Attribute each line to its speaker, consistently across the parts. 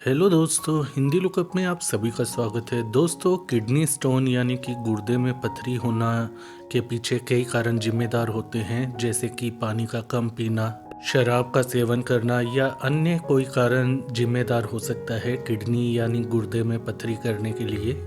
Speaker 1: Hello दोस्तों, Hindi lookup में आप सभी का स्वागत है। दोस्तों, किडनी स्टोन यानी कि गुर्दे में पथरी होना के पीछे कई कारण जिम्मेदार होते हैं, जैसे कि पानी का कम पीना, शराब का सेवन करना या अन्य कोई कारण जिम्मेदार हो सकता है किडनी यानी गुर्दे में पथरी करने के लिए।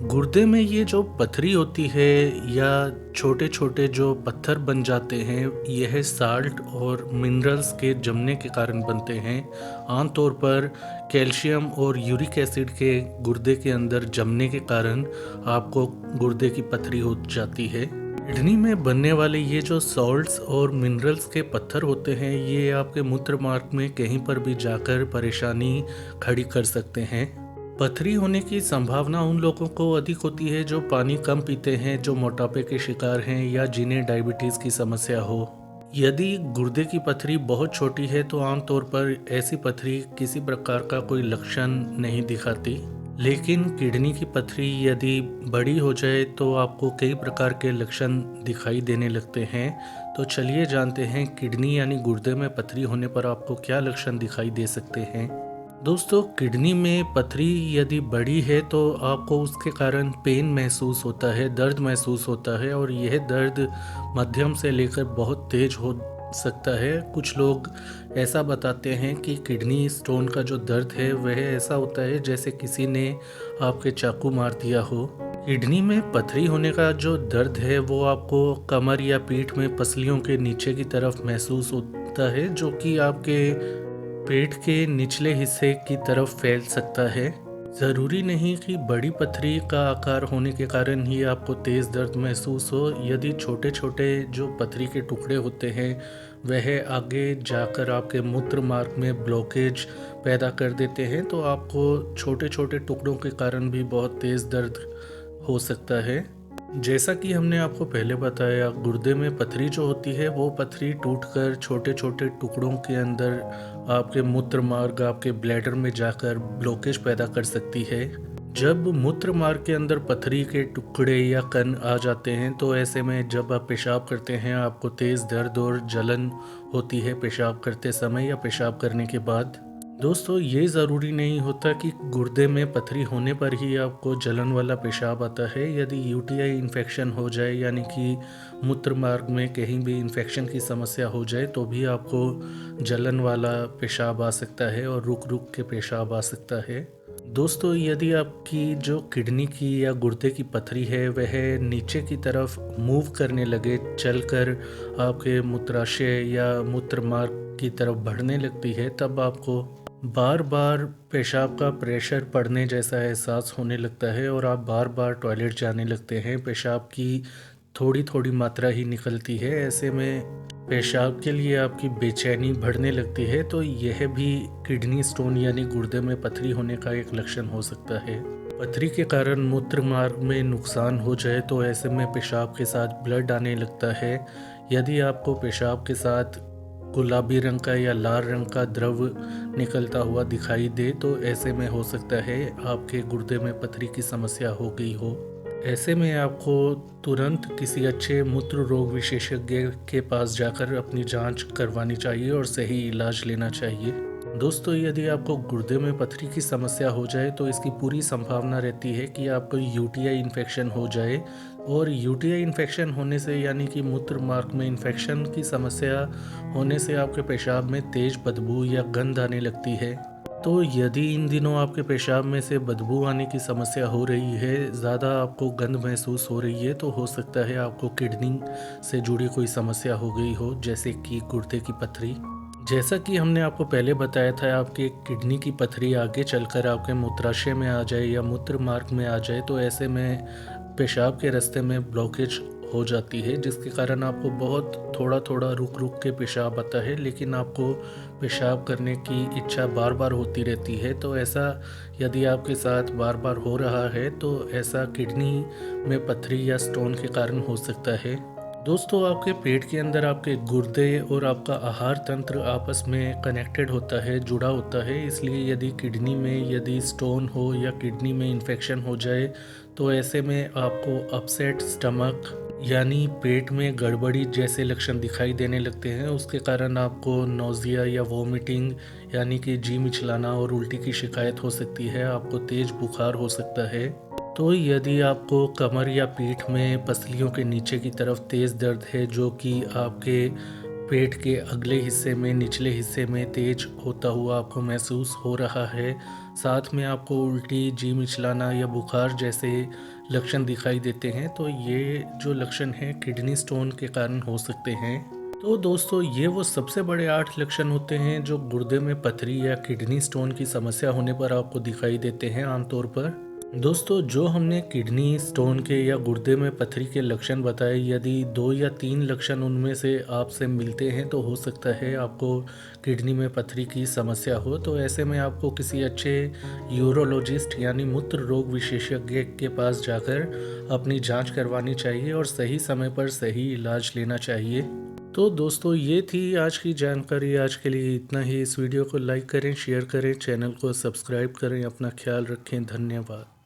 Speaker 1: गुर्दे में ये जो पथरी होती है या छोटे छोटे जो पत्थर बन जाते हैं, यह साल्ट और मिनरल्स के जमने के कारण बनते हैं। आमतौर पर कैल्शियम और यूरिक एसिड के गुर्दे के अंदर जमने के कारण आपको गुर्दे की पथरी हो जाती है। किडनी में बनने वाले ये जो सॉल्ट्स और मिनरल्स के पत्थर होते हैं, ये आपके मूत्र मार्ग में कहीं पर भी जाकर परेशानी खड़ी कर सकते हैं। पथरी होने की संभावना उन लोगों को अधिक होती है जो पानी कम पीते हैं, जो मोटापे के शिकार हैं या जिन्हें डायबिटीज़ की समस्या हो। यदि गुर्दे की पथरी बहुत छोटी है तो आमतौर पर ऐसी पथरी किसी प्रकार का कोई लक्षण नहीं दिखाती, लेकिन किडनी की पथरी यदि बड़ी हो जाए तो आपको कई प्रकार के लक्षण दिखाई देने लगते हैं। तो चलिए जानते हैं किडनी यानी गुर्दे में पथरी होने पर आपको क्या लक्षण दिखाई दे सकते हैं। दोस्तों, किडनी में पथरी यदि बड़ी है तो आपको उसके कारण पेन महसूस होता है, दर्द महसूस होता है, और यह दर्द मध्यम से लेकर बहुत तेज हो सकता है। कुछ लोग ऐसा बताते हैं कि किडनी स्टोन का जो दर्द है वह ऐसा होता है जैसे किसी ने आपके चाकू मार दिया हो। किडनी में पथरी होने का जो दर्द है वो आपको कमर या पीठ में पसलियों के नीचे की तरफ महसूस होता है, जो कि आपके पेट के निचले हिस्से की तरफ फैल सकता है। ज़रूरी नहीं कि बड़ी पथरी का आकार होने के कारण ही आपको तेज़ दर्द महसूस हो। यदि छोटे छोटे जो पथरी के टुकड़े होते हैं वह आगे जाकर आपके मूत्र मार्ग में ब्लॉकेज पैदा कर देते हैं, तो आपको छोटे छोटे टुकड़ों के कारण भी बहुत तेज़ दर्द हो सकता है। जैसा कि हमने आपको पहले बताया, गुर्दे में पथरी जो होती है वो पथरी टूटकर छोटे छोटे टुकड़ों के अंदर आपके मूत्र मार्ग, आपके ब्लैडर में जाकर ब्लॉकेज पैदा कर सकती है। जब मूत्र मार्ग के अंदर पथरी के टुकड़े या कण आ जाते हैं तो ऐसे में जब आप पेशाब करते हैं आपको तेज़ दर्द और जलन होती है पेशाब करते समय या पेशाब करने के बाद। दोस्तों, ये ज़रूरी नहीं होता कि गुर्दे में पथरी होने पर ही आपको जलन वाला पेशाब आता है। यदि यूटीआई इन्फेक्शन हो जाए यानी कि मूत्र मार्ग में कहीं भी इन्फेक्शन की समस्या हो जाए तो भी आपको जलन वाला पेशाब आ सकता है और रुक रुक के पेशाब आ सकता है। दोस्तों, यदि आपकी जो किडनी की या गुर्दे की पथरी है वह नीचे की तरफ मूव करने लगे, चलकर आपके मूत्राशय या मूत्र मार्ग की तरफ बढ़ने लगती है, तब आपको बार बार पेशाब का प्रेशर पड़ने जैसा एहसास होने लगता है और आप बार बार टॉयलेट जाने लगते हैं। पेशाब की थोड़ी थोड़ी मात्रा ही निकलती है। ऐसे में पेशाब के लिए आपकी बेचैनी बढ़ने लगती है, तो यह भी किडनी स्टोन यानी गुर्दे में पथरी होने का एक लक्षण हो सकता है। पथरी के कारण मूत्र मार्ग में नुकसान हो जाए तो ऐसे में पेशाब के साथ ब्लड आने लगता है। यदि आपको पेशाब के साथ गुलाबी रंग का या लाल रंग का द्रव निकलता हुआ दिखाई दे तो ऐसे में हो सकता है आपके गुर्दे में पथरी की समस्या हो गई हो। ऐसे में आपको तुरंत किसी अच्छे मूत्र रोग विशेषज्ञ के पास जाकर अपनी जांच करवानी चाहिए और सही इलाज लेना चाहिए। दोस्तों, यदि आपको गुर्दे में पथरी की समस्या हो जाए तो इसकी पूरी संभावना रहती है कि आपको यूटीआई इन्फेक्शन हो जाए, और यूटीआई इन्फेक्शन होने से यानी कि मूत्र मार्ग में इन्फेक्शन की समस्या होने से आपके पेशाब में तेज बदबू या गंध आने लगती है। तो यदि इन दिनों आपके पेशाब में से बदबू आने की समस्या हो रही है, ज़्यादा आपको गंध महसूस हो रही है, तो हो सकता है आपको किडनी से जुड़ी कोई समस्या हो गई हो, जैसे कि गुर्दे की पथरी। जैसा कि हमने आपको पहले बताया था, आपके किडनी की पथरी आगे चलकर आपके मूत्राशय में आ जाए या मूत्र मार्ग में आ जाए तो ऐसे में पेशाब के रास्ते में ब्लॉकेज हो जाती है, जिसके कारण आपको बहुत थोड़ा थोड़ा रुक रुक के पेशाब आता है, लेकिन आपको पेशाब करने की इच्छा बार बार होती रहती है। तो ऐसा यदि आपके साथ बार बार हो रहा है तो ऐसा किडनी में पथरी या स्टोन के कारण हो सकता है। दोस्तों, आपके पेट के अंदर आपके गुर्दे और आपका आहार तंत्र आपस में कनेक्टेड होता है, जुड़ा होता है। इसलिए यदि किडनी में यदि स्टोन हो या किडनी में इन्फेक्शन हो जाए तो ऐसे में आपको अपसेट स्टमक यानी पेट में गड़बड़ी जैसे लक्षण दिखाई देने लगते हैं, उसके कारण आपको नौजिया या वोमिटिंग यानी कि जी मिचलाना और उल्टी की शिकायत हो सकती है। आपको तेज़ बुखार हो सकता है। तो यदि आपको कमर या पीठ में पसलियों के नीचे की तरफ तेज़ दर्द है जो कि आपके पेट के अगले हिस्से में निचले हिस्से में तेज होता हुआ आपको महसूस हो रहा है, साथ में आपको उल्टी, जी मिचलाना या बुखार जैसे लक्षण दिखाई देते हैं, तो ये जो लक्षण हैं किडनी स्टोन के कारण हो सकते हैं। तो दोस्तों ये वो सबसे बड़े 8 लक्षण होते हैं जो गुर्दे में पथरी या किडनी स्टोन की समस्या होने पर आपको दिखाई देते हैं आमतौर पर। दोस्तों जो हमने किडनी स्टोन के या गुर्दे में पथरी के लक्षण बताए, यदि 2 या 3 लक्षण उनमें से आपसे मिलते हैं तो हो सकता है आपको किडनी में पथरी की समस्या हो। तो ऐसे में आपको किसी अच्छे यूरोलॉजिस्ट यानी मूत्र रोग विशेषज्ञ के पास जाकर अपनी जांच करवानी चाहिए और सही समय पर सही इलाज लेना चाहिए। तो दोस्तों ये थी आज की जानकारी। आज के लिए इतना ही। इस वीडियो को लाइक करें, शेयर करें, चैनल को सब्सक्राइब करें। अपना ख्याल रखें। धन्यवाद।